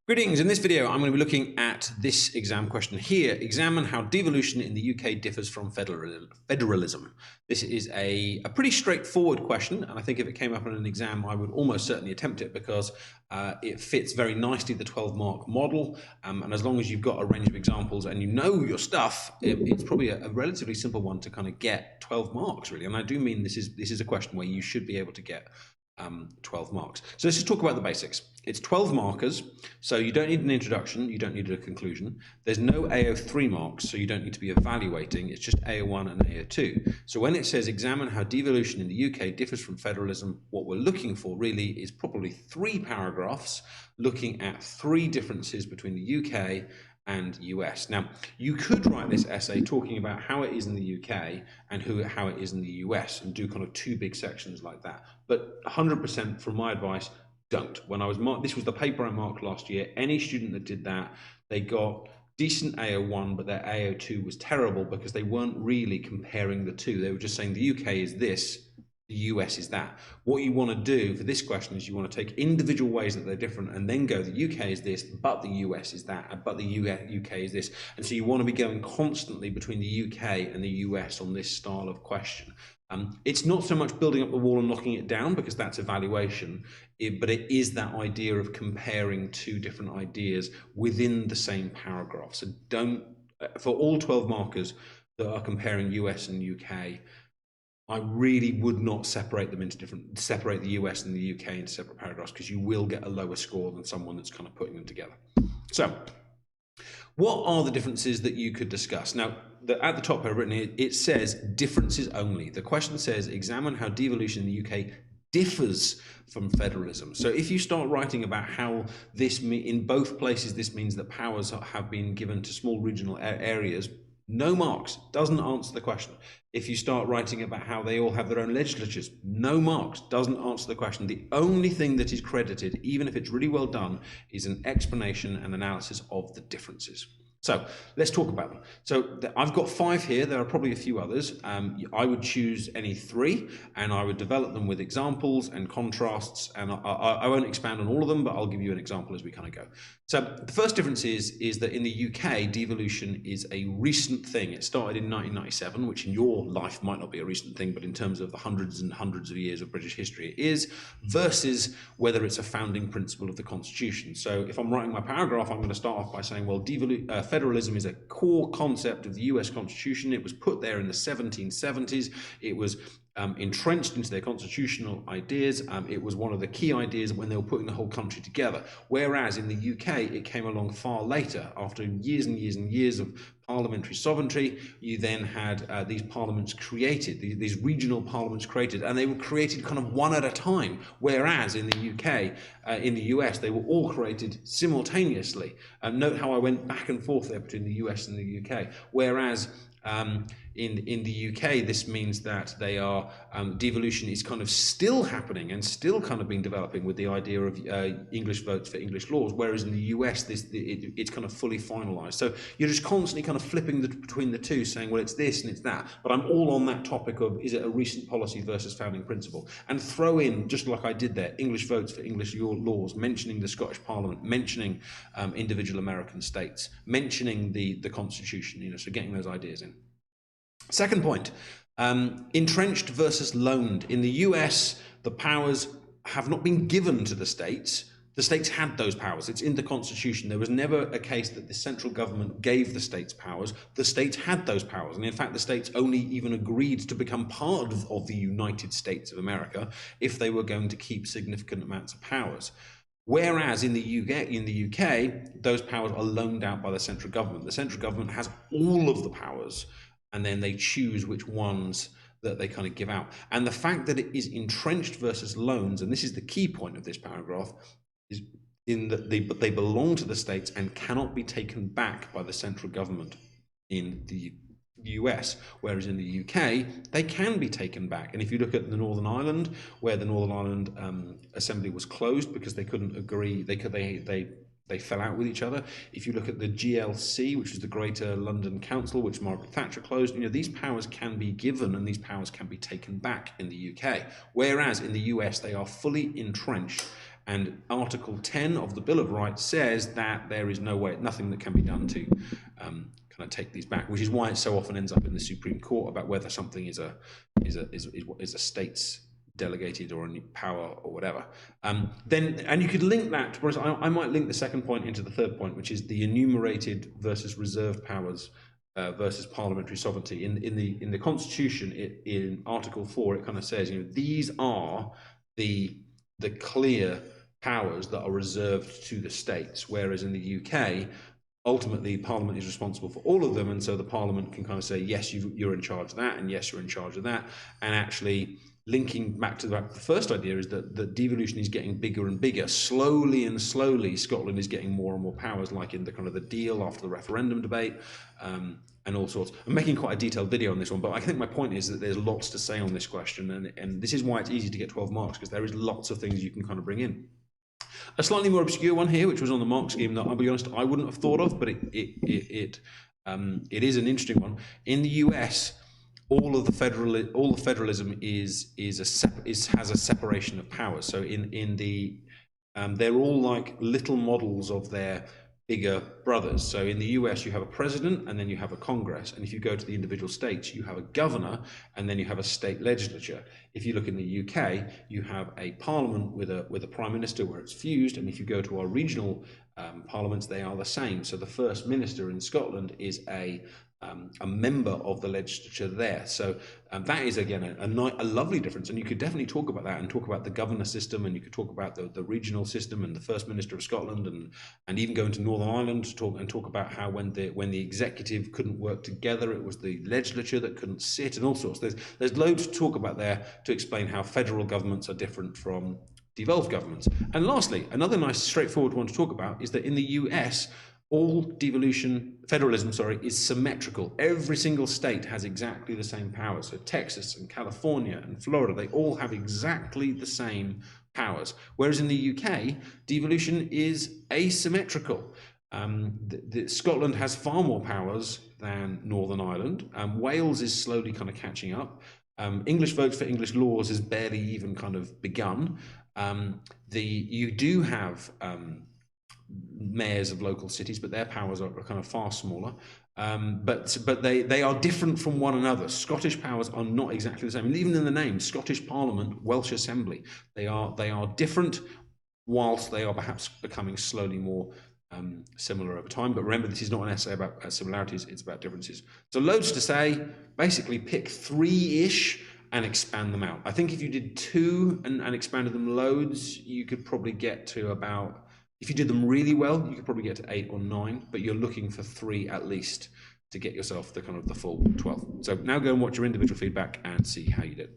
Greetings. In this video, I'm going to be looking at this exam question here. Examine how devolution in the UK differs from federalism. This is a pretty straightforward question, and I think if it came up in an exam, I would almost certainly attempt it because it fits very nicely the 12-mark model. And as long as you've got a range of examples and you know your stuff, it's probably a relatively simple one to kind of get 12 marks, really. And I do mean this is a question where you should be able to get 12 marks. So let's just talk about the basics. It's 12 markers, so you don't need an introduction, you don't need a conclusion. There's no AO3 marks, so you don't need to be evaluating. It's just AO1 and AO2. So when it says examine how devolution in the UK differs from federalism, what we're looking for really is probably 3 paragraphs looking at 3 differences between the UK and US. Now, you could write this essay talking about how it is in the UK and how it is in the US and do kind of 2 big sections like that. But 100% from my advice, don't. When I was this was the paper I marked last year. Any student that did that, they got decent AO1, but their AO2 was terrible because they weren't really comparing the two. They were just saying the UK is this, the US is that. What you want to do for this question is you want to take individual ways that they're different and then go, the UK is this, but the US is that, but the UK is this. And so you want to be going constantly between the UK and the US on this style of question. It's not so much building up the wall and knocking it down because that's evaluation, but it is that idea of comparing 2 different ideas within the same paragraph. So don't, for all 12 markers that are comparing US and UK, I really would not separate them into separate the US and the UK into separate paragraphs because you will get a lower score than someone that's kind of putting them together. So what are the differences that you could discuss? Now, at the top I've written here, it says differences only. The question says examine how devolution in the UK differs from federalism. So if you start writing about how this, in both places, this means that powers have been given to small regional areas, no marks, doesn't answer the question. If you start writing about how they all have their own legislatures, no marks, doesn't answer the question. The only thing that is credited, even if it's really well done, is an explanation and analysis of the differences. So let's talk about them. So I've got 5 here. There are probably a few others. I would choose any 3 and I would develop them with examples and contrasts. And I won't expand on all of them, but I'll give you an example as we kind of go. So the first difference is that in the UK, devolution is a recent thing. It started in 1997, which in your life might not be a recent thing, but in terms of the hundreds and hundreds of years of British history it is, versus whether it's a founding principle of the Constitution. So if I'm writing my paragraph, I'm going to start off by saying, well, federalism is a core concept of the US Constitution. It was put there in the 1770s. It was entrenched into their constitutional ideas. It was one of the key ideas when they were putting the whole country together. Whereas in the UK, it came along far later. After years and years and years of parliamentary sovereignty, you then had these parliaments created, these regional parliaments created, and they were created kind of one at a time. Whereas in the UK, in the US, they were all created simultaneously. Note how I went back and forth there between the US and the UK. Whereas in the UK, this means that they are devolution is kind of still happening and still kind of been developing with the idea of English votes for English laws, whereas in the US it's kind of fully finalized. So you're just constantly kind of flipping between the two, saying, well, it's this and it's that. But I'm all on that topic of, is it a recent policy versus founding principle? And throw in, just like I did there, English votes for English laws, mentioning the Scottish Parliament, mentioning individual American states, mentioning the Constitution, so getting those ideas in. Second point, entrenched versus loaned. In the US, the powers have not been given to the states. The states had those powers. It's in the Constitution. There was never a case that the central government gave the states powers. The states had those powers. And in fact, the states only even agreed to become part of the United States of America if they were going to keep significant amounts of powers. Whereas in the UK, those powers are loaned out by the central government. The central government has all of the powers, and then they choose which ones that they kind of give out. And the fact that it is entrenched versus loans, and this is the key point of this paragraph, is in that they belong to the states and cannot be taken back by the central government in the US, whereas in the UK, they can be taken back. And if you look at the Northern Ireland, where the Northern Ireland Assembly was closed because they couldn't agree, they fell out with each other. If you look at the GLC, which is the Greater London Council, which Margaret Thatcher closed, these powers can be given and these powers can be taken back in the UK. Whereas in the US, they are fully entrenched And Article 10 of the Bill of Rights says that there is nothing that can be done to kind of take these back, which is why it so often ends up in the Supreme Court about whether something is a state's delegated or a power or whatever. And you could link that, whereas I might link the second point into the third point, which is the enumerated versus reserved powers versus parliamentary sovereignty. In the Constitution, in Article 4, it kind of says, these are the clear powers that are reserved to the states, whereas in the UK, ultimately Parliament is responsible for all of them, and so the Parliament can kind of say, yes, you're in charge of that, and yes, you're in charge of that. And actually linking back to the first idea is that devolution is getting bigger and bigger. Slowly and slowly, Scotland is getting more and more powers, like in the kind of the deal after the referendum debate, and all sorts. I'm making quite a detailed video on this one, but I think my point is that there's lots to say on this question, and this is why it's easy to get 12 marks, because there is lots of things you can kind of bring in. A slightly more obscure one here, which was on the mark scheme, that I'll be honest, I wouldn't have thought of, but it is an interesting one. In the US, all the federalism has a separation of powers. So they're all like little models of their bigger brothers. So in the US, you have a president, and then you have a Congress. And if you go to the individual states, you have a governor, and then you have a state legislature. If you look in the UK, you have a parliament with a prime minister where it's fused. And if you go to our regional parliaments, they are the same. So the first minister in Scotland is a member of the legislature there. So that is, again, a lovely difference. And you could definitely talk about that and talk about the governor system, and you could talk about the regional system and the First Minister of Scotland, and even go into Northern Ireland to talk about how when the executive couldn't work together, it was the legislature that couldn't sit, and all sorts. There's loads to talk about there to explain how federal governments are different from devolved governments. And lastly, another nice straightforward one to talk about is that in the US, federalism is symmetrical. Every single state has exactly the same powers. So Texas and California and Florida, they all have exactly the same powers. Whereas in the UK, devolution is asymmetrical. Scotland has far more powers than Northern Ireland. Wales is slowly kind of catching up. English votes for English laws has barely even kind of begun. You do have mayors of local cities, but their powers are kind of far smaller. But they are different from one another. Scottish powers are not exactly the same. And even in the name, Scottish Parliament, Welsh Assembly, they are different, whilst they are perhaps becoming slowly more similar over time. But remember, this is not an essay about similarities, it's about differences. So loads to say. Basically pick 3-ish and expand them out. I think if you did 2 and expanded them loads, you could probably get to about, if you did them really well, you could probably get to 8 or 9, but you're looking for 3 at least to get yourself the full 12. So now go and watch your individual feedback and see how you did.